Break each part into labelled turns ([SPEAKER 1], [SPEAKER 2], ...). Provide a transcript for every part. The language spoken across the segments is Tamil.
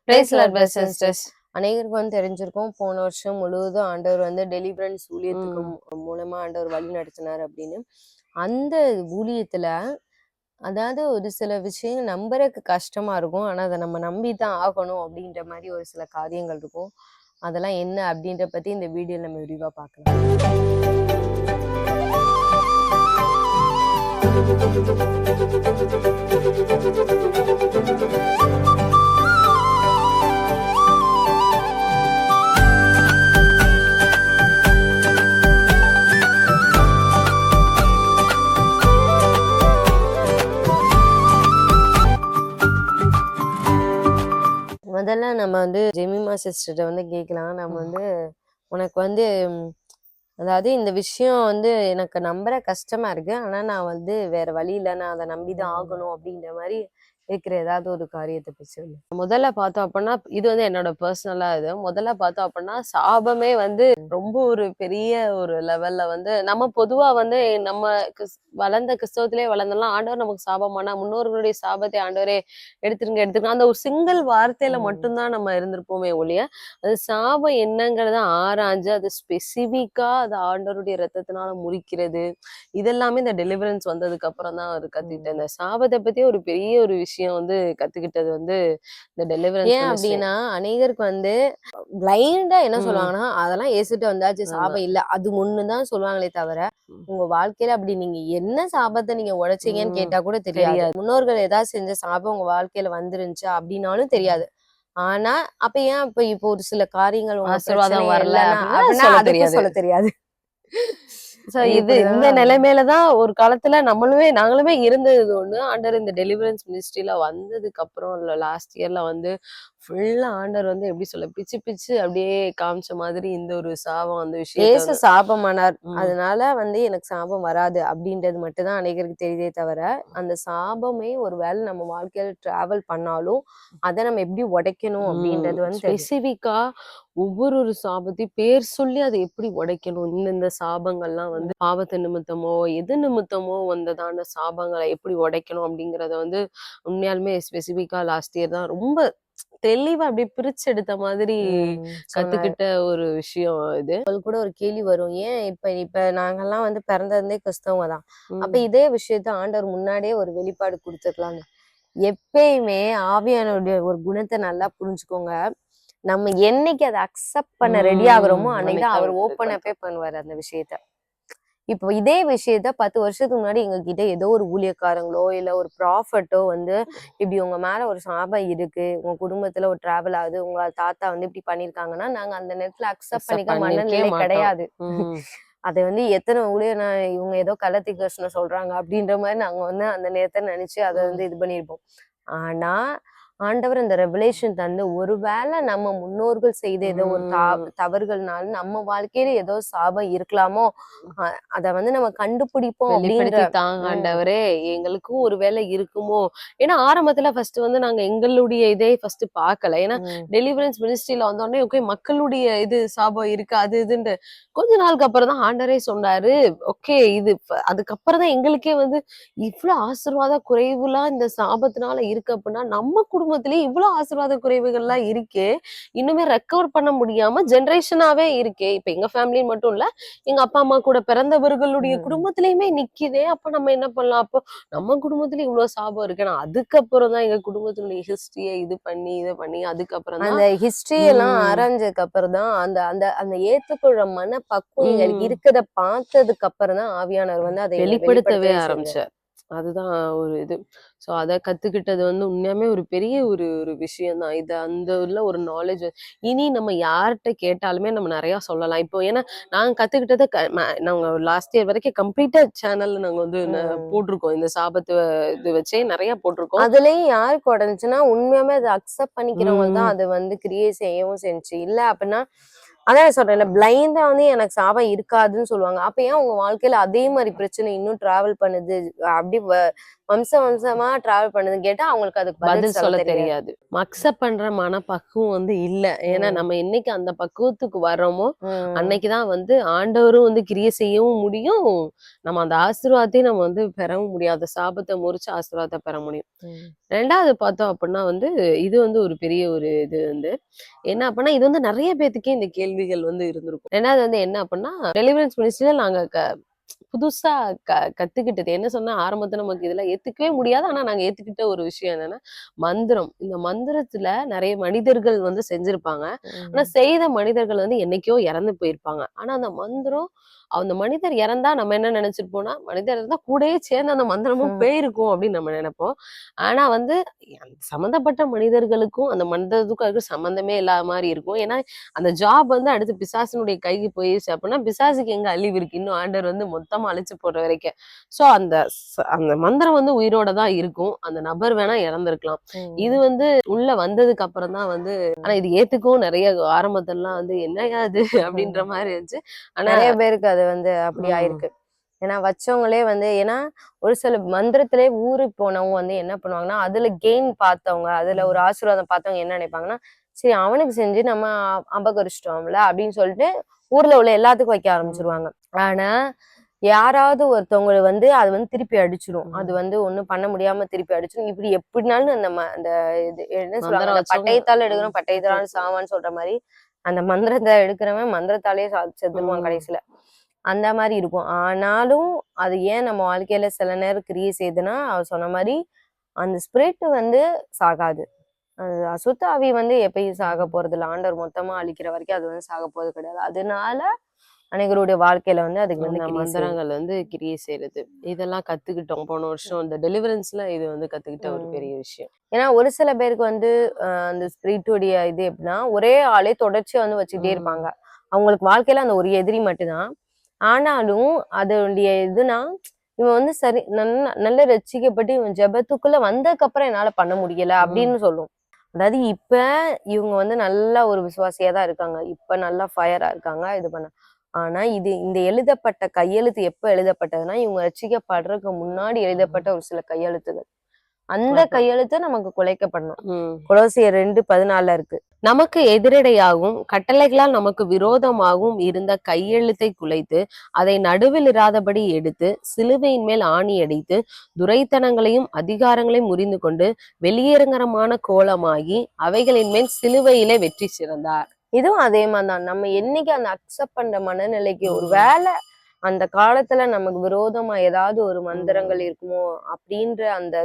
[SPEAKER 1] Price Lord brothers and sisters. அநேகருக்கு தெரிஞ்சிருக்கும், போன வருஷம் முழுவதும் ஆண்டவர் டெலிவரன்ஸ் ஊழியத்துக்கு மூலமா ஆண்டவர் வழி நடத்தினார் அப்படின்னு. அந்த ஊழியத்துல அதாவது ஒரு சில விஷயம் நம்புறதுக்கு கஷ்டமா இருக்கும், ஆனா அதை நம்ம நம்பிதான் ஆகணும் அப்படின்ற மாதிரி ஒரு சில காரியங்கள் இருக்கும். அதெல்லாம் என்ன அப்படின்ற பத்தி இந்த வீடியோ நம்ம விரிவா பார்க்கலாம். முதல்ல நம்ம ஜெமிமா சிஸ்டர்கிட்ட கேட்கலாம். நம்ம உனக்கு அதாவது இந்த விஷயம் எனக்கு நம்புற கஷ்டமா இருக்கு, ஆனா நான் வேற வழி இல்லை, நான் அதை நம்பிதான் ஆகணும் அப்படின்ற மாதிரி இருக்கிற ஏதாவது ஒரு காரியத்தை பற்றி முதல்ல பார்த்தோம் அப்படின்னா, இது என்னோட பர்சனலா இது முதல்ல பார்த்தோம் அப்படின்னா, சாபமே ரொம்ப ஒரு பெரிய ஒரு லெவல்ல நம்ம பொதுவா நம்ம வளர்ந்த கிறிஸ்தவத்திலே வளர்ந்தெல்லாம் ஆண்டவர் நமக்கு சாபமானா முன்னோர்களுடைய சாபத்தை ஆண்டவரே எடுத்துருங்க அந்த ஒரு சிங்கிள் வார்த்தையில மட்டும்தான் நம்ம இருந்திருப்போமே ஒழிய, அது சாபம் என்னங்கிறத ஆராய்ஞ்சு அது ஸ்பெசிபிக்கா அது ஆண்டவருடைய ரத்தத்தினால முறிக்கிறது, இதெல்லாமே இந்த டெலிவரன்ஸ் வந்ததுக்கு அப்புறம் தான் அவர் கத்துக்கிட்டேன். இந்த சாபத்தை பத்தி ஒரு பெரிய ஒரு விஷயம் கத்துக்கிட்டது இந்த டெலிவரன்ஸ். ஏன் அப்படின்னா, அநேகருக்கு பிளைண்டா என்ன சொல்லுவாங்கன்னா, அதெல்லாம் ஏசுட்டு வந்தாச்சு, சாபம் இல்ல, அது ஒண்ணுதான் சொல்லுவாங்களே தவிர உங்க வாழ்க்கையில அப்படி நீங்க என்ன சாபத்தை நீங்க உடைச்சீங்கன்னு கேட்டா கூட தெரியாது. முன்னோர்கள் ஏதாவது செஞ்ச சாபம் உங்க வாழ்க்கையில வந்துருந்துச்சு அப்படின்னாலும் தெரியாது. ஆனா அப்ப ஏன் இப்போ ஒரு சில காரியங்கள் ஆசீர்வாதம் வரல அப்படின்னா அதுக்கும் சொல்ல தெரியாது. இது இந்த நிலைமையிலதான் ஒரு காலத்துல நாங்களுமே இருந்தது ஒண்ணு. ஆண்டவர் இந்த டெலிவரன்ஸ் மினிஸ்ட்ரியில வந்ததுக்கு அப்புறம் லாஸ்ட் இயர்ல ஃபுல்லா ஆண்டவர் எப்படி சொல்ல பிச்சு பிச்சு அப்படியே காமிச்ச மாதிரி இந்த ஒரு சாபம் விஷயம் சாபமானார். அதனால எனக்கு சாபம் வராது அப்படின்றது மட்டும் தான் அநேகருக்கு தெரியுதே தவிர, அந்த சாபமே ஒரு வேளை நம்ம வாழ்க்கையில டிராவல் பண்ணாலும் அதை நம்ம எப்படி உடைக்கணும் அப்படின்றது ஸ்பெசிபிக்கா ஒவ்வொரு சாபத்தையும் பேர் சொல்லி அதை எப்படி உடைக்கணும், இந்த சாபங்கள்லாம் பாவத்து நிமித்தமோ எது நிமித்தமோ வந்ததான சாபங்களை எப்படி உடைக்கணும் அப்படிங்கறத உண்மையாலுமே ஸ்பெசிபிக்கா லாஸ்ட் இயர் தான் ரொம்ப தெளிவா அப்படியே பிரிச்சு எடுத்த மாதிரி கத்துக்கிட்ட ஒரு விஷயம் இது. அவங்களுக்கு கூட ஒரு கேள்வி வரும், ஏன் இப்ப நாங்கெல்லாம் பிறந்ததே கிறிஸ்தவங்க தான், அப்ப இதே விஷயத்த ஆண்டவர் முன்னாடியே ஒரு வெளிப்பாடு கொடுத்துருக்கலாம்னு. எப்பயுமே ஆவியானவருடைய ஒரு குணத்தை நல்லா புரிஞ்சுக்கோங்க. நம்ம என்னைக்கு அதை அக்செப்ட் பண்ண ரெடி ஆகுறோமோ அன்னைக்குதான் அவர் ஓப்பன் அப்பே பண்ணுவாரு அந்த விஷயத்த. இப்போ இதே விஷயத்த 10 வருஷத்துக்கு முன்னாடி எங்க கிட்ட ஏதோ ஒரு ஊழியக்காரங்களோ இல்ல ஒரு ப்ராஃபட்டோ இப்படி உங்க மேல ஒரு சாபம் இருக்கு, உங்க குடும்பத்துல ஒரு டிராவல் ஆகுது, உங்க தாத்தா இப்படி பண்ணிருக்காங்கன்னா நாங்க அந்த நேரத்துல அக்செப்ட் பண்ணிக்க மனநிலை கிடையாது. அதை எத்தனை ஊழியர் இவங்க ஏதோ கள்ளத்திகர்ஷனை சொல்றாங்க அப்படின்ற மாதிரி நாங்க அந்த நேரத்தை நினைச்சு அதை இது பண்ணிருப்போம். ஆனா ஆண்டவர் இந்த ரெவலேஷன் தந்து, ஒருவேளை நம்ம முன்னோர்கள் செய்த ஏதோ ஒரு தவறுகள்னால நம்ம வாழ்க்கையில ஏதோ சாபம் இருக்கலாமோ, அத நம்ம கண்டுபிடிப்போம் ஆண்டவரே எங்களுக்கும் ஒரு வேலை இருக்குமோ. ஏன்னா ஆரம்பத்துல ஃபர்ஸ்ட் நாங்க எங்களுடைய இதே ஃபர்ஸ்ட் பார்க்கல. ஏன்னா டெலிவரன்ஸ் மினிஸ்ட்ரியில வந்தோடனே ஓகே மக்களுடைய இது சாபம் இருக்கு அது இதுன்னு கொஞ்ச நாளுக்கு அப்புறம் தான் ஆண்டவரே சொன்னாரு, ஓகே இது அதுக்கப்புறம் தான் எங்களுக்கே இவ்வளவு ஆசீர்வாத குறைவுலாம் இந்த சாபத்தினால இருக்கு அப்படின்னா நம்ம குடும்பத்திலேயே இவ்வளவு ஆசீர்வாத குறைவுகள்லாம் இருக்கே, இன்னுமே ரெக்கவர் பண்ண முடியாம ஜெனரேஷனாவே இருக்கே. இப்ப எங்க ஃபேமிலி மட்டும் இல்ல, எங்க அப்பா அம்மா கூட பிறந்தவர்களுடைய குடும்பத்திலயுமே நிக்குதே. அப்ப நம்ம என்ன பண்ணலாம், அப்போ நம்ம குடும்பத்துல இவ்வளவு சாபம் இருக்கு. அதுக்கப்புறம் தான் எங்க குடும்பத்தினுடைய ஹிஸ்டரியை இதை பண்ணி அதுக்கப்புறம் அந்த ஹிஸ்டரி எல்லாம் ஆராய்ஞ்சதுக்கு அப்புறம் தான் அந்த அந்த அந்த ஏத்துக்கொள்ற மனப்பக்குவம் இருக்கிறத பார்த்ததுக்கு அப்புறம் தான் ஆவியானவர் அதை வெளிப்படுத்தவே ஆரம்பிச்சார். அதுதான் ஒரு இது. சோ அத கத்துக்கிட்டது உண்மையாமே ஒரு பெரிய ஒரு விஷயம் தான் இது. அந்த உள்ள ஒரு நாலேஜ் இனி நம்ம யார்கிட்ட கேட்டாலுமே நம்ம நிறைய சொல்லலாம். இப்போ ஏன்னா நாங்க கத்துக்கிட்டதை நாங்க லாஸ்ட் இயர் வரைக்கும் கம்ப்ளீட்டா சேனல்ல நாங்க போட்டிருக்கோம். இந்த சாபத்து இது வச்சே நிறைய போட்டிருக்கோம். அதுலயும் யாருக்கு உடஞ்சுன்னா உண்மையாமே அதை அக்செப்ட் பண்ணிக்கிறவங்க தான் அது கிரியேட் செய்யவும் செஞ்சு. இல்ல அப்படின்னா அதான் சொல்றேன், பிளைண்டா எனக்கு சாபம் இருக்காதுன்னு சொல்லுவாங்க. அப்ப ஏன் உங்க வாழ்க்கையில அதே மாதிரி பிரச்சனை இன்னும் டிராவல் பண்ணுது, அப்படி வம்சமா டிராவல் பண்ணுதுன்னு கேட்டா அவங்களுக்கு அதுக்கு பதில் சொல்ல தெரியாது. அக்செப்ட் பண்ற மனப்பக்குவம் இல்ல. ஏன்னா நம்ம என்னைக்கு அந்த பக்குவத்துக்கு வர்றோமோ அன்னைக்குதான் ஆண்டவரும் கிரியை செய்யவும் முடியும், நம்ம அந்த ஆசீர்வாதத்தையும் நம்ம பெறவும் முடியும். அந்த சாபத்தை முறிச்சு ஆசீர்வாதத்தை பெற முடியும். 2வது பார்த்தோம் அப்படின்னா வந்து, இது வந்து ஒரு பெரிய ஒரு இது வந்து, என்ன அப்படின்னா, இது வந்து நெறைய பேத்துக்கே இந்த கேள்விகள் வந்து இருந்திருக்கும். 2வது வந்து என்ன அப்படின்னா, டெலிவரன்ஸ் மினிஸ்ட்ரில நாங்க புதுசா கத்துக்கிட்டது. என்ன சொன்னா, ஆரம்பத்துல நமக்கு இதெல்லாம் ஏத்துக்கவே முடியாது. ஆனா நாங்க ஏத்துக்கிட்ட ஒரு விஷயம் என்னன்னா, மந்திரம். இந்த மந்திரத்துல நெறைய மனிதர்கள் வந்து செஞ்சிருப்பாங்க. ஆனா செய்த மனிதர்கள் வந்து என்னைக்கோ இறந்து போயிருப்பாங்க. ஆனா அந்த மந்திரம் அந்த மனிதர் இறந்தா நம்ம என்ன நெனச்சிருப்போம்னா, மனிதர் இருந்தா கூடயே சேர்ந்து அந்த மந்திரமும் போயிருக்கும் அப்படின்னு நம்ம நெனைப்போம். ஆனா வந்து சம்மந்தப்பட்ட மனிதர்களுக்கும் அந்த மந்திரத்துக்கும் அதுக்கும் சம்மந்தமே இல்லாத மாரி இருக்கும். ஏன்னா, அந்த ஜாப் வந்து அடுத்து பிசாசினுடைய கைக்கு போயிருச்சு அப்படின்னா, பிசாசுக்கு எங்க அழிவு இருக்கு? இன்னும் ஆண்டவர் வந்து மொத்தமா அழிச்சு போடுற வரைக்கும். ஸோ அந்த மந்திரம் வந்து உயிரோட தான் இருக்கும். அந்த நபர் வேணா இறந்திருக்கலாம். இது வந்து உள்ள வந்ததுக்கு அப்புறம் தான் வந்து ஆனா இது ஏத்துக்கவும் நெறைய ஆரம்பத்துலலாம் வந்து என்னய்யா இது அப்படின்ற மாரி இருந்துச்சு. ஆனா
[SPEAKER 2] நெறைய பேருக்கு அது வந்து அப்படி ஆயிருக்கு. ஏன்னா வச்சவங்களே வந்து ஏன்னா ஒரு சில மந்திரத்திலே ஊறி போனவங்க வந்து என்ன பண்ணுவாங்கன்னா, அதுல கெயின் பார்த்தவங்க, அதுல ஒரு ஆசீர்வாதம் பார்த்தவங்க என்ன நினைப்பாங்கன்னா, சரி அவனுக்கு செஞ்சு நம்ம அபகரிச்சிட்டோம்ல அப்படின்னு சொல்லிட்டு ஊர்ல உள்ள எல்லாத்துக்கும் வைக்க ஆரம்பிச்சுருவாங்க. ஆனா யாராவது ஒருத்தவங்கள வந்து அது வந்து திருப்பி அடிச்சிரும். அது வந்து ஒண்ணும் பண்ண முடியாம திருப்பி அடிச்சிரும். இப்படி எப்படினாலும் அந்த இது என்ன சொல்லுவாங்க,
[SPEAKER 1] மந்திரம்
[SPEAKER 2] அந்த
[SPEAKER 1] வச்சவங்க
[SPEAKER 2] பட்டயத்தால எடுக்கிறோம், பட்டயத்தால சாவான்னு சொல்ற மாரி, அந்த மந்திரத்த எடுக்கிறவன் மந்திரத்தாலேயே செத்துருவான் கடைசில. அந்த மாரி இருக்கும். ஆனாலும் அது ஏன் நம்ம வாழ்க்கையில சில நேரம் கிரிய செய்யுதுன்னா, அவர் சொன்ன மாரி அந்த ஸ்பிரிட் வந்து சாகாது. அது அசுத்த ஆவி வந்து எப்பயும் சாக போறதில்ல. ஆண்டவர் மொத்தமா அழிக்கிற வரைக்கும் அது வந்து சாக போறது கிடையாது. அதனால அநேகருடைய வாழ்க்கையில வந்து அதுக்கு வந்து
[SPEAKER 1] அந்த
[SPEAKER 2] கிரிய செய்யுது.
[SPEAKER 1] மந்திரங்கள் வந்து கிரியை செய்றது. இதெல்லாம் கத்துக்கிட்டோம். போன வருஷம் இந்த டெலிவரன்ஸ்ல இது வந்து கத்துக்கிட்ட ஒரு
[SPEAKER 2] ம்.
[SPEAKER 1] பெரிய விஷயம்.
[SPEAKER 2] ஏன்னா ஒரு சில பேருக்கு வந்து அந்த ஸ்பிரிட்டுடைய இது எப்படின்னா, ஒரே ஆளே தொடர்ச்சியா வந்து வச்சுக்கிட்டே இருப்பாங்க. அவங்களுக்கு வாழ்க்கையில அந்த ஒரு எதிரி மட்டும்தான். ஆனாலும் அதனுடைய இதுனா, இவன் வந்து சரி நல்ல ரட்சிக்கப்பட்டு இவன் ஜெபத்துக்குள்ள வந்ததுக்கப்புறம் என்னால பண்ண முடியல அப்படின்னு சொல்லும். அதாவது இப்ப இவங்க வந்து நல்ல ஒரு விசுவாசியா தான் இருக்காங்க. இப்ப நல்லா ஃபயரா இருக்காங்க. இது பண்ண ஆனா இந்த எழுதப்பட்ட கையெழுத்து எப்ப எழுதப்பட்டதுன்னா, இவங்க ரட்சிக்கப்படுறதுக்கு முன்னாடி எழுதப்பட்ட ஒரு சில கையெழுத்துகள். அந்த
[SPEAKER 1] அப்ப
[SPEAKER 2] கையெழுத்த நமக்கு குலைக்கப்படணும்.
[SPEAKER 1] ம்.
[SPEAKER 2] கொலோசியர் 2:14 இருக்கு.
[SPEAKER 1] நமக்கு எதிரடையாகவும் கட்டளைகளால் நமக்கு விரோதமாகவும் இருந்த கையெழுத்தை குலைத்து அதை நடுவில் இராதபடி எடுத்து சிலுவையின் மேல் ஆணி அடித்து துரைத்தனங்களையும் அதிகாரங்களையும் முறிந்து கொண்டு வெளியேறங்கரமான கோலமாகி அவைகளின் மேல் சிலுவையிலே வெற்றி சிறந்தார்.
[SPEAKER 2] இதுவும் அதே மாதிரி தான். நம்ம என்னைக்கு அந்த அக்செப்ட் பண்ற மனநிலைக்கு ஒரு வேளை அந்த காலத்துல நமக்கு விரோதமா ஏதாவது ஒரு மந்திரங்கள் இருக்குமோ அப்படின்ற அந்த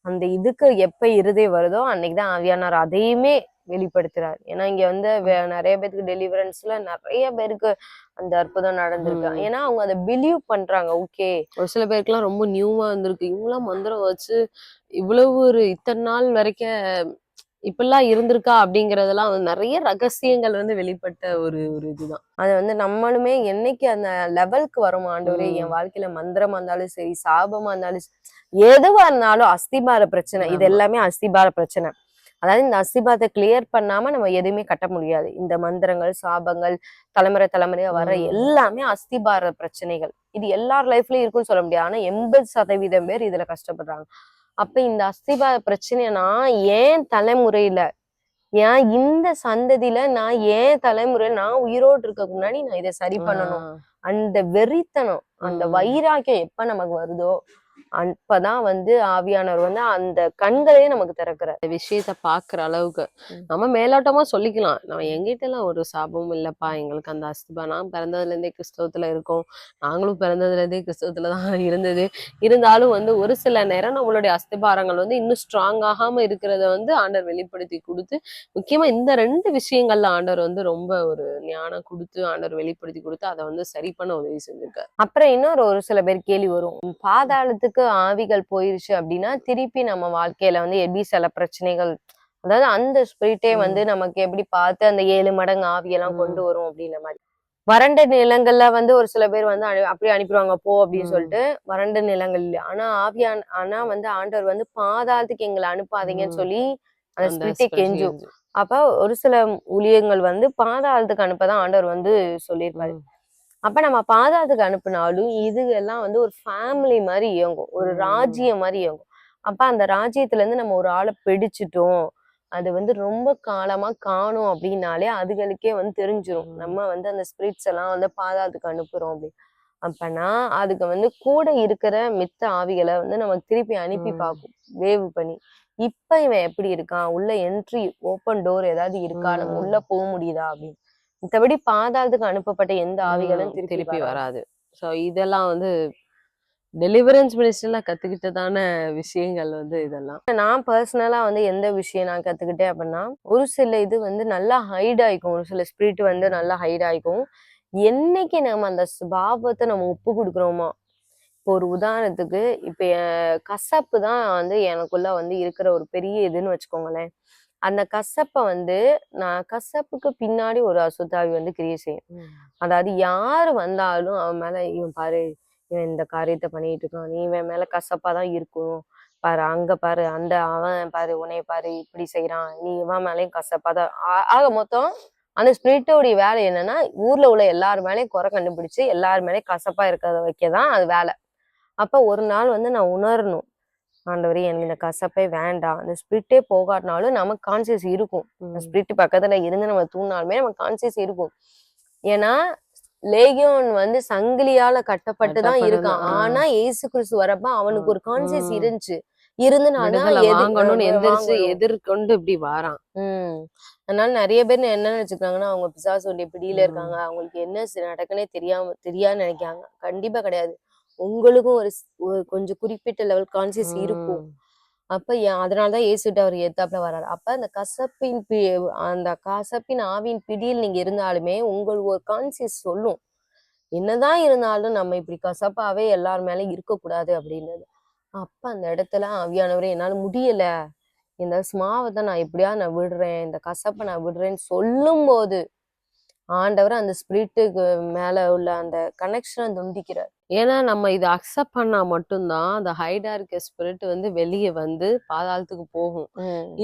[SPEAKER 2] அந்த இதுக்கு எப்ப இருதே வருதோ அன்னைக்குதான் ஆவியானவர் அதையுமே வெளிப்படுத்துறாரு. ஏன்னா இங்க வந்து நிறைய பேருக்கு டெலிவரன்ஸ்ல நிறைய பேருக்கு அந்த அற்புதம் நடந்திருக்கு. ஏன்னா அவங்க அதை பிலீவ் பண்றாங்க. ஓகே,
[SPEAKER 1] ஒரு சில பேருக்குலாம் ரொம்ப நியூவா இருந்திருக்கு. இவங்களாம் மந்திரம் வச்சு இவ்வளவு ஒரு இத்தனை நாள் வரைக்கும் இப்படிலாம் இருந்திருக்கா அப்படிங்கறதெல்லாம் வந்து நிறைய ரகசியங்கள் வந்து வெளிப்பட்ட ஒரு ஒரு இதுதான்.
[SPEAKER 2] அது வந்து நம்மளுமே என்னைக்கு அந்த லெவலுக்கு வரும் ஆண்டவரே, என் வாழ்க்கையில மந்திரமா இருந்தாலும் சரி, சாபமா இருந்தாலும் சரி, எதுவா இருந்தாலும் அஸ்திபார பிரச்சனை. இது
[SPEAKER 1] ஆமா.
[SPEAKER 2] எல்லாமே அஸ்திபார பிரச்சனை. அதாவது இந்த அஸ்திபாரத்தை கிளியர் பண்ணாம நம்ம எதுவுமே கட்ட முடியாது. இந்த மந்திரங்கள், சாபங்கள், தலைமுறை தலைமுறையா வர எல்லாமே அஸ்திபார பிரச்சனைகள். இது எல்லார் லைஃப்லயும் இருக்குன்னு சொல்ல முடியாது. ஆனா 80% பேர் இதுல கஷ்டப்படுறாங்க. அப்ப இந்த அஸ்திபார பிரச்சனையை நான் ஏன் தலைமுறையில ஏன் இந்த சந்ததியில நான் ஏன் தலைமுறையில நான் உயிரோடு இருக்கக்கு முன்னாடி நான் இதை சரி பண்ணணும். அந்த வெறித்தனம், அந்த வைராக்கியம் எப்ப நமக்கு வருதோ அப்பதான் வந்து ஆவியானவர் வந்து அந்த கண்களையே நமக்கு திறக்கிறார்.
[SPEAKER 1] இந்த விஷயத்த பாக்குற அளவுக்கு நம்ம மேலோட்டமா சொல்லிக்கலாம். நம்ம எங்கிட்ட எல்லாம் ஒரு சாபமும் இல்லப்பா. எங்களுக்கு அந்த நான் பிறந்ததுல இருந்தே கிறிஸ்தவத்துல இருக்கோம். நாங்களும் பிறந்ததுல இருந்தே கிறிஸ்தவத்துல தான் இருந்தது. இருந்தாலும் வந்து ஒரு சில நேரம் நம்மளுடைய அஸ்திபாரங்கள் வந்து இன்னும் ஸ்ட்ராங் ஆகாம இருக்கிறத வந்து ஆண்டவர் வெளிப்படுத்தி கொடுத்து, முக்கியமா இந்த 2 விஷயங்கள்ல ஆண்டவர் வந்து ரொம்ப ஒரு ஞானம் கொடுத்து ஆண்டவர் வெளிப்படுத்தி கொடுத்து அதை வந்து சரி பண்ண உதவி செஞ்சிருக்காரு.
[SPEAKER 2] அப்புறம் இன்னொரு ஒரு சில பேர் கேள்வி வரும். பாதாளத்துக்கு ஆவிகள் போயிருச்சு அப்படின்னா திருப்பி நம்ம வாழ்க்கையில வந்து எப்படி சில பிரச்சனைகள், அதாவது அந்த ஸ்பிரிட்டே வந்து நமக்கு எப்படி பார்த்து அந்த 7 மடங்கு ஆவியெல்லாம் கொண்டு வரும் அப்படின்ற மாதிரி. வறண்ட நிலங்கள்ல வந்து ஒரு சில பேர் வந்து அப்படியே அனுப்பிடுவாங்க போ அப்படின்னு சொல்லிட்டு, வறண்ட நிலங்கள் இல்ல. ஆனா வந்து ஆண்டவர் வந்து பாதாளத்துக்கு எங்களை அனுப்பாதீங்கன்னு சொல்லி அந்த ஸ்பிரிட்டை கெஞ்சும். அப்ப ஒரு சில ஊழியங்கள் வந்து பாதாளத்துக்கு அனுப்பதான் ஆண்டவர் வந்து சொல்லியிருப்பாரு. அப்ப நம்ம பாதாளத்துக்கு அனுப்புனாலும் இது எல்லாம் வந்து ஒரு ஃபேமிலி மாதிரி இயங்கும், ஒரு ராஜ்யம் மாதிரி இயங்கும். அப்ப அந்த ராஜ்யத்துல இருந்து நம்ம ஒரு ஆளை பிடிச்சிட்டோம், அது வந்து ரொம்ப காலமா காணும் அப்படின்னாலே அதுகளுக்கே வந்து தெரிஞ்சிரும் நம்ம வந்து அந்த ஸ்பிரிட்ஸ் எல்லாம் வந்து பாதாளத்துக்கு அனுப்புறோம் அப்படின்னு. அப்பனா அதுக்கு வந்து கூட இருக்கிற மித்த ஆவிகளை வந்து நமக்கு திருப்பி அனுப்பி பார்க்கும், வேவு பண்ணி இப்ப இவன் எப்படி இருக்கான், உள்ள என்ட்ரி ஓப்பன் டோர் ஏதாவது இருக்கா, நம்ம உள்ள போக முடியுதா அப்படின்னு. மத்தபடி பாதாளத்துக்கு அனுப்பப்பட்ட எந்த ஆவிகளும் திருப்பி
[SPEAKER 1] திருப்பி
[SPEAKER 2] வராது.
[SPEAKER 1] வராது. சோ இதெல்லாம் வந்து டெலிவரன்ஸ் மினிஸ்ட்ரில கத்துக்கிட்டதான விஷயங்கள் வந்து இதெல்லாம்.
[SPEAKER 2] நான் பர்சனலா வந்து எந்த விஷயம் நான் கத்துக்கிட்டேன் அப்படின்னா, ஒரு சில இது வந்து நல்லா ஹைட் ஆயிக்கும். ஒரு சில ஸ்பிரிட் வந்து நல்லா ஹைட் ஆயிக்கும். என்னைக்கு நம்ம அந்த சுபாவத்தை நம்ம ஒப்பு கொடுக்குறோமோ, இப்போ ஒரு உதாரணத்துக்கு இப்ப கசப்பு தான் வந்து எனக்குள்ள வந்து இருக்கிற ஒரு பெரிய இதுன்னு வச்சுக்கோங்களேன். அந்த கசப்ப வந்து நான் கசப்புக்கு பின்னாடி ஒரு அசுத்தாவி வந்து கிரியை செய்யும். அதாவது யாரு வந்தாலும் அவன் மேல இவன் பாரு, இவன் இந்த காரியத்தை பண்ணிட்டு இருக்கான், நீ இவன் மேல கசப்பா தான் இருக்கும் பாரு, அங்க பாரு, அந்த அவன் பாரு, உன்னைய பாரு இப்படி செய்யறான், நீ இவன் மேலயும் கசப்பா தான். ஆக மொத்தம் அந்த ஸ்பிரிட்டோடைய வேலை என்னன்னா, ஊர்ல உள்ள எல்லார் மேலயும் குறை கண்டுபிடிச்சு எல்லார் மேலயும் கசப்பா இருக்கிறத வைக்கதான் அது வேலை. அப்ப ஒரு நாள் வந்து நான் உணரணும், ஆண்டவரே எனக்கு இந்த கசப்பே வேண்டாம். அந்த ஸ்பிரிட்டே போகாட்டினாலும் நமக்கு கான்சியஸ் இருக்கும். ஸ்பிரிட் பக்கத்துல இருந்து நம்ம தூண்டினாலுமே நமக்கு கான்சியஸ் இருக்கும். ஏன்னா லேகியோன் வந்து சங்கிலியால கட்டப்பட்டு தான் இருக்கான். ஆனா இயேசு கிறிஸ்து வரப்ப அவனுக்கு ஒரு கான்சியஸ் இருந்துச்சு. இருந்தனாலதான்
[SPEAKER 1] வாங்கணும்னு எந்திரிச்சு
[SPEAKER 2] வாங்கணும்.
[SPEAKER 1] எதிர்கொண்டு இப்படி வாரான்.
[SPEAKER 2] அதனால நிறைய பேர் என்ன நினைச்சுக்கிறாங்கன்னா, அவங்க பிசாசுடைய பிடியில இருக்காங்க, அவங்களுக்கு என்ன நடக்குன்னே தெரியாதுன்னு நினைக்கிறாங்க. கண்டிப்பா கிடையாது. உங்களுக்கும் ஒரு கொஞ்சம் குறிப்பிட்ட லெவல் கான்சியஸ் இருக்கும். அப்ப அதனாலதான் இயேசுட்ட அவர் எத்தாப்புல வர்றாரு. அப்ப அந்த அந்த கசப்பின் ஆவியின் பிடியில் நீங்க இருந்தாலுமே உங்களுக்கு ஒரு கான்சியஸ் சொல்லும், என்னதான் இருந்தாலும் நம்ம இப்படி கசப்பாவே எல்லார் மேலயும் இருக்கக்கூடாது அப்படின்றது. அப்ப அந்த இடத்துல ஆவியானவரே என்னால முடியல, இந்த ஸ்மாவத்தை நான் எப்படியாவது நான் விடுறேன், இந்த கசப்பை நான் விடுறேன்னு சொல்லும் போது ஆண்டவர் அந்த ஸ்பிரிட்டுக்கு மேல உள்ள அந்த கனெக்ஷனை துண்டிக்கிறார்.
[SPEAKER 1] ஏன்னா நம்ம இதை அக்செப்ட் பண்ணா மட்டும்தான் அந்த ஹைடா இருக்க ஸ்பிரிட் வந்து வெளியே வந்து பாதாளத்துக்கு போகும்.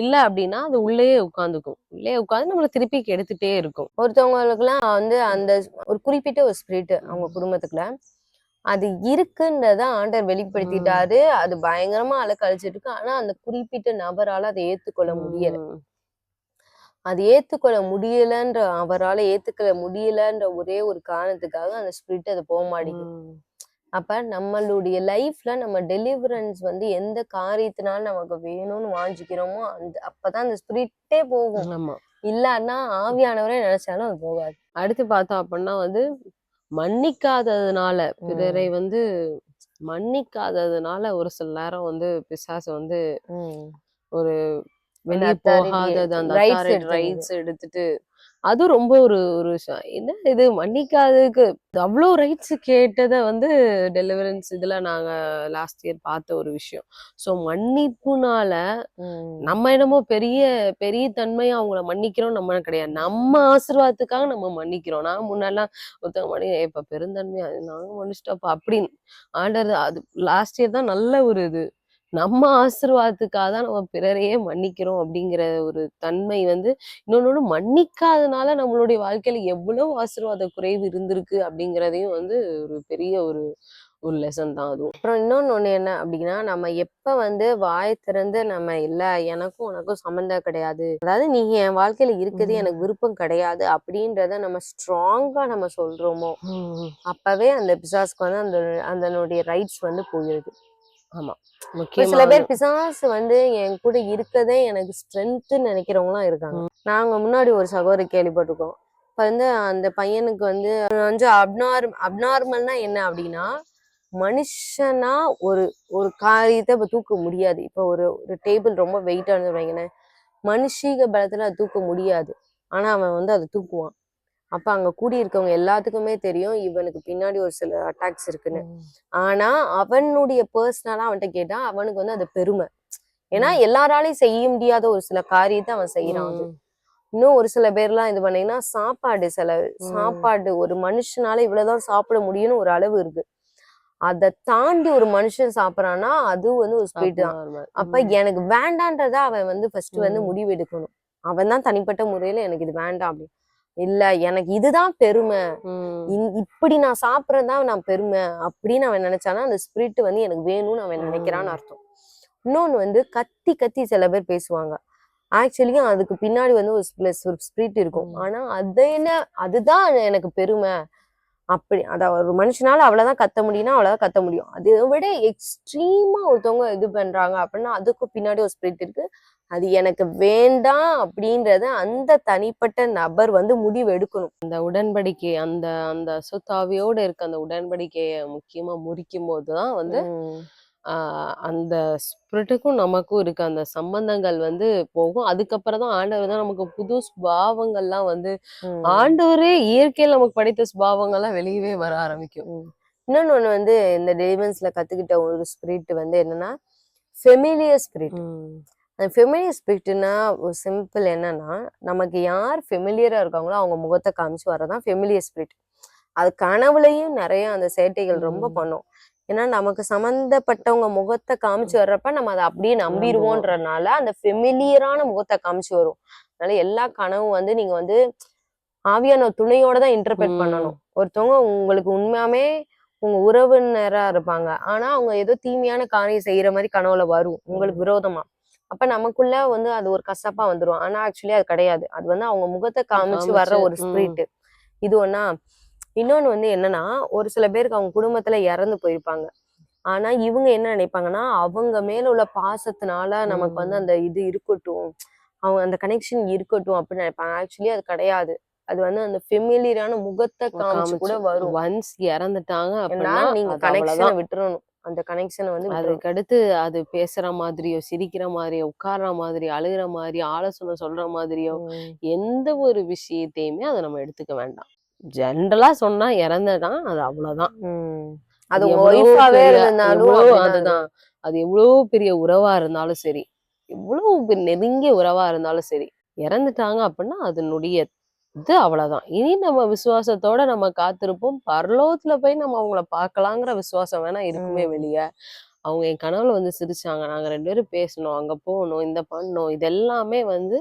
[SPEAKER 1] இல்ல அப்படின்னா அது உள்ளேயே உட்காந்துக்கும். உள்ளே உட்காந்து நம்மள திருப்பி கெடுத்துட்டே இருக்கும்.
[SPEAKER 2] ஒருத்தவங்களுக்கு எல்லாம் வந்து அந்த ஒரு குறிப்பிட்ட ஒரு ஸ்பிரிட் அவங்க குடும்பத்துக்குள்ள அது இருக்குன்றத ஆண்டவர் வெளிப்படுத்திட்டாரு. அது பயங்கரமா அலைக்கழிச்சிட்டு இருக்கு. ஆனா அந்த குறிப்பிட்ட நபரால அதை ஏத்துக்கொள்ள முடியல. அது ஏத்துக்கொள்ள முடியலன்ற அவரால் ஏத்துக்கொள்ள முடியலன்ற ஒரே ஒரு காரணத்துக்காக அந்த ஸ்பிரிட் அது போக மாட்டேங்குது. அப்ப நம்மளுடைய லைஃப்ல நம்ம டெலிவரன்ஸ் வந்து எந்த காரியத்தினால நமக்கு வேணும்னு வாஞ்சிக்கிறோமோ அப்பதான் அந்த ஸ்பிரிட்டே போகும். இல்லன்னா ஆவியானவரே நினைச்சாலும் அது போகாது.
[SPEAKER 1] அடுத்து பார்த்தோம் அப்படின்னா வந்து மன்னிக்காததுனால பிறரை வந்து மன்னிக்காததுனால ஒரு சில நேரம் வந்து பிசாசு வந்து ஒரு வெளியே போகாதது அந்த ரைட்ஸ் எடுத்துட்டு அது ரொம்ப ஒரு என்ன இது மன்னிக்காததுக்கு அவ்வளோ ரைட்ஸ் கேட்டதை வந்து டெலிவரன்ஸ் இதுல நாங்க லாஸ்ட் இயர் பார்த்த ஒரு விஷயம். ஸோ மன்னிப்புனால நம்ம என்னமோ பெரிய பெரிய தன்மையா அவங்கள மன்னிக்கிறோம் நம்ம கிடையாது, நம்ம ஆசீர்வாதத்துக்காக நம்ம மன்னிக்கிறோம். நான் முன்னெல்லாம் ஒருத்தவங்க இப்ப பெருந்தன்மையா நாங்க மன்னிச்சிட்டோப்பா அப்படின்னு ஆண்டர் அது லாஸ்ட் இயர் தான் நல்ல ஒரு இது, நம்ம ஆசீர்வாதத்துக்காக தான் நம்ம பிறரையே மன்னிக்கிறோம் அப்படிங்கிற ஒரு தன்மை வந்து இன்னொன்னு மன்னிக்காதனால நம்மளுடைய வாழ்க்கையில எவ்வளவு ஆசீர்வாத குறைவு இருந்திருக்கு அப்படிங்கிறதையும் வந்து ஒரு பெரிய ஒரு லெசன் தான் அதுவும்.
[SPEAKER 2] அப்புறம் இன்னொன்னு என்ன அப்படின்னா, நம்ம எப்ப வந்து வாய் திறந்து நம்ம இல்ல எனக்கும் உனக்கும் சம்மந்தம் கிடையாது, அதாவது நீங்க என் வாழ்க்கையில இருக்குது எனக்கு விருப்பம் கிடையாது அப்படின்றத நம்ம ஸ்ட்ராங்கா நம்ம சொல்றோமோ அப்பவே அந்த பிசாசுக்கு வந்து அதனுடைய ரைட்ஸ் வந்து போயிடுது.
[SPEAKER 1] ஆமா,
[SPEAKER 2] சில பேர் பிசாசு வந்து என் கூட இருக்கதே எனக்கு ஸ்ட்ரென்த்ன்னு நினைக்கிறவங்களாம் இருக்காங்க. நாங்க முன்னாடி ஒரு சகோதரி கேள்விப்பட்டிருக்கோம். இப்ப வந்து அந்த பையனுக்கு வந்து கொஞ்சம் அப்நார்மல்னா என்ன அப்படின்னா, மனுஷனா ஒரு ஒரு காரியத்தை இப்ப தூக்க முடியாது. இப்ப ஒரு டேபிள் ரொம்ப வெயிட்டா இருந்து வைங்களேன், மனுஷீக பலத்துல அது தூக்க முடியாது. ஆனா அவன் வந்து அதை தூக்குவான். அப்ப அங்க கூடி இருக்கவங்க எல்லாத்துக்குமே தெரியும் இவனுக்கு பின்னாடி ஒரு சில அட்டாக்ஸ் இருக்குன்னு. ஆனா அவனுடைய பர்சனலா அவன்கிட்ட கேட்டா அவனுக்கு வந்து அது பெருமை. ஏன்னா எல்லாராலையும் செய்ய முடியாத ஒரு சில காரியத்தை அவன் செய்யறான். அது இன்னும் ஒரு சில பேர்லாம் இது பண்ணீங்கன்னா சாப்பாடு ஒரு மனுஷனால இவ்வளவுதான் சாப்பிட முடியும்னு ஒரு அளவு இருக்கு. அதை தாண்டி ஒரு மனுஷன் சாப்பிடறான்னா அது வந்து ஒரு ஸ்பீட் தான். அப்ப எனக்கு வேண்டான்றத அவன் வந்து ஃபர்ஸ்ட் வந்து முடிவு எடுக்கணும். அவன் தான் தனிப்பட்ட முறையில எனக்கு இது வேண்டாம் அப்படின்னு. இல்ல எனக்கு இதுதான் பெருமை, இப்படி நான் சாப்பிடறதுதான் நான் பெருமை அப்படின்னு அவன் நினைச்சானா அந்த ஸ்பிரிட் வந்து எனக்கு வேணும்னு அவன் நினைக்கிறான்னு அர்த்தம். இன்னொன்னு வந்து கத்தி கத்தி சில பேர் பேசுவாங்க. ஆக்சுவலி அதுக்கு பின்னாடி வந்து ஒரு ஸ்பிரிட் இருக்கும். ஆனா அதுதான் எனக்கு பெருமை
[SPEAKER 1] அப்படி அதான் ஒரு மனுஷனால அவ்வளவுதான் கத்த முடியும்னா அவ்வளவுதான் கத்த முடியும். அதை விட எக்ஸ்ட்ரீமா ஒருத்தவங்க இது பண்றாங்க அப்படின்னா அதுக்கும் பின்னாடி ஒரு ஸ்பிரிட் இருக்கு. அது எனக்கு வேண்டாம் அப்படின்றத அந்த தனிப்பட்ட நபர் வந்து முடிவு எடுக்கணும்.
[SPEAKER 2] அந்த உடன்படிக்கை அந்த அந்த அசுத்தாவியோட இருக்க அந்த உடன்படிக்கைய முக்கியமா முறிக்கும் போதுதான் வந்து அந்த ஸ்பிரிட்டுக்கும் நமக்கும் இருக்க அந்த சம்பந்தங்கள் வந்து போகும். அதுக்கப்புறம் தான் ஆண்டவர் தான் நமக்கு புது சுபாவங்கள்லாம் வந்து ஆண்டவரே இயற்கையில் நமக்கு படைத்த சுபாவங்கள்லாம் வெளியவே வர ஆரம்பிக்கும்.
[SPEAKER 1] இன்னொன்னு ஒண்ணு வந்து இந்த டெலிவரன்ஸ்ல கத்துக்கிட்ட ஒரு ஸ்பிரிட் வந்து என்னன்னா ஃபெமிலியர் ஸ்பிரிட். அந்த ஃபெமிலியர் ஸ்பிரிட்னா ஒரு சிம்பிள் என்னன்னா நமக்கு யார் ஃபெமிலியரா இருக்காங்களோ அவங்க முகத்தை காமிச்சு வரதான் ஃபெமிலியர் ஸ்பிரிட். அது கனவுலையும் நிறைய அந்த சேட்டைகள் ரொம்ப பண்ணும். ஏன்னா நமக்கு சம்பந்தப்பட்டவங்க முகத்தை காமிச்சு வர்றப்ப நம்ம அதை அப்படியே நம்பிடுவோன்றனால அந்த ஃபெமிலியரான முகத்தை காமிச்சு வரும். அதனால எல்லா கனவும் வந்து நீங்க வந்து ஆவியான துணையோட தான் இன்டர்பிரட் பண்ணணும். ஒருத்தவங்க உங்களுக்கு உண்மையாமே உங்க உறவினரா இருப்பாங்க, ஆனா அவங்க ஏதோ தீமையான காரியம் செய்யற மாதிரி கனவுல வரும் உங்களுக்கு விரோதமா. அப்ப நமக்குள்ள வந்து அது ஒரு கசப்பா வந்துரும். ஆனா ஆக்சுவலி அது கிடையாது. அது வந்து அவங்க முகத்தை காமிச்சு வர்ற ஒரு ஸ்பிரிட். இது ஒண்ணா. இன்னொன்னு வந்து என்னன்னா ஒரு சில பேருக்கு அவங்க குடும்பத்துல இறந்து போயிருப்பாங்க. ஆனா இவங்க என்ன நினைப்பாங்கன்னா அவங்க மேல உள்ள பாசத்தினால நமக்கு வந்து அந்த இது இருக்கட்டும், அவங்க அந்த கனெக்ஷன் இருக்கட்டும் அப்படின்னு நினைப்பாங்க. ஆக்சுவலி அது கிடையாது. அது வந்து அந்த ஃபெமிலியரான முகத்தை காமிச்சு கூட வரும்.
[SPEAKER 2] ஒன்ஸ் இறந்துட்டாங்க அப்படின்னா
[SPEAKER 1] நீங்க கனெக்ஷனை விட்டுறணும். அந்த கனெக்ஷனை வந்து
[SPEAKER 2] அதுக்கடுத்து அது பேசுற மாதிரியோ, சிரிக்கிற மாதிரியோ, உட்கார்ற மாதிரி, அழுகிற மாதிரி, ஆலோசனை சொல்ற மாதிரியோ எந்த ஒரு விஷயத்தையுமே அதை நம்ம எடுத்துக்க வேண்டாம். ஜென்ரலா சொன்னா இறந்ததான் அது அவ்வளவுதான்.
[SPEAKER 1] அது ஒய்ஃபாவே இருந்தாலும்
[SPEAKER 2] அதுதான். அது எவ்வளவு பெரிய உறவா இருந்தாலும் சரி, எவ்வளவு நெருங்கிய உறவா இருந்தாலும் சரி, இறந்துட்டாங்க அப்படின்னா அதனுடைய இது அவ்வளவுதான். இனி நம்ம விசுவாசத்தோட நம்ம காத்திருப்போம். பரலோகத்துல போய் நம்ம அவங்கள பார்க்கலாங்கிற விசுவாசம் வேணா இருக்குமே வெளிய. அவங்க என் கனவுல வந்து சிரிச்சாங்க, நாங்க 2 பேரும் பேசணும், அங்க போனோம், இந்த பண்ணோம், இது எல்லாமே வந்து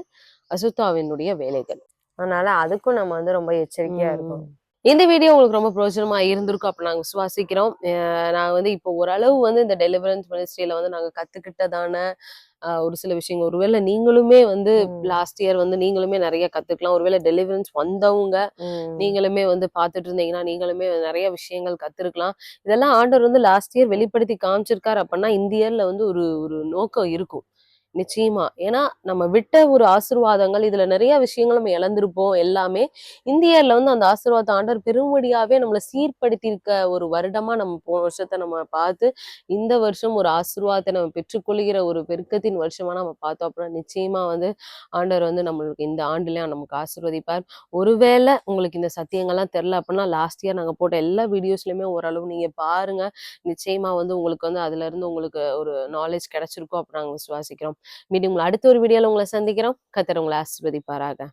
[SPEAKER 2] அசுத்தாவினுடைய வேலைகள்.
[SPEAKER 1] அதனால அதுக்கும் நம்ம வந்து ரொம்ப எச்சரிக்கையா இருக்கும்.
[SPEAKER 2] இந்த வீடியோ உங்களுக்கு ரொம்ப பிரோஜனமா இருந்திருக்கும் அப்ப நாங்க விசுவாசிக்கிறோம். நாங்க வந்து இப்போ ஓரளவு வந்து இந்த டெலிவரன்ஸ் மினிஸ்ட்ரியில வந்து நாங்க கத்துக்கிட்டதான ஒரு சில விஷயங்கள், ஒருவேளை நீங்களுமே வந்து லாஸ்ட் இயர் வந்து நீங்களுமே நிறைய கத்துக்கலாம். ஒருவேளை டெலிவரன்ஸ் வந்தவங்க நீங்களுமே வந்து பாத்துட்டு இருந்தீங்கன்னா நீங்களுமே நிறைய விஷயங்கள் கத்துருக்கலாம். இதெல்லாம் ஆண்டவர் வந்து லாஸ்ட் இயர் வெளிப்படுத்தி காமிச்சிருக்காரு அப்படின்னா இந்த இயர்ல வந்து ஒரு ஒரு நோக்கம் இருக்கும் நிச்சயமா. ஏன்னா நம்ம விட்ட ஒரு ஆசீர்வாதங்கள் இதுல நிறைய விஷயங்கள் நம்ம இழந்திருப்போம் எல்லாமே. இந்தியால வந்து அந்த ஆசீர்வாதம் ஆண்டவர் பெரும்படியாவே நம்மளை சீர்படுத்தி இருக்க ஒரு வருடமா நம்ம போன வருஷத்தை நம்ம பார்த்து இந்த வருஷம் ஒரு ஆசீர்வாதத்தை நம்ம பெற்றுக்கொள்கிற ஒரு பெருக்கத்தின் வருஷமா நம்ம பார்த்தோம் அப்படின்னா நிச்சயமா வந்து ஆண்டவர் வந்து நம்மளுக்கு இந்த ஆண்டுலயும் நமக்கு ஆசீர்வதிப்பார். ஒருவேளை உங்களுக்கு இந்த சத்தியங்கள்லாம் தெரியல அப்படின்னா லாஸ்ட் இயர் நாங்க போட்ட எல்லா வீடியோஸ்லயுமே ஓரளவு நீங்க பாருங்க. நிச்சயமா வந்து உங்களுக்கு வந்து அதுல இருந்து உங்களுக்கு ஒரு நாலேஜ் கிடைச்சிருக்கும் அப்படி நாங்க விசுவாசிக்கிறோம். மீண்டும் அடுத்த ஒரு வீடியோல உங்களை சந்திக்கிறோம். கர்த்தர் உங்களை ஆசீர்வதிப்பாராக.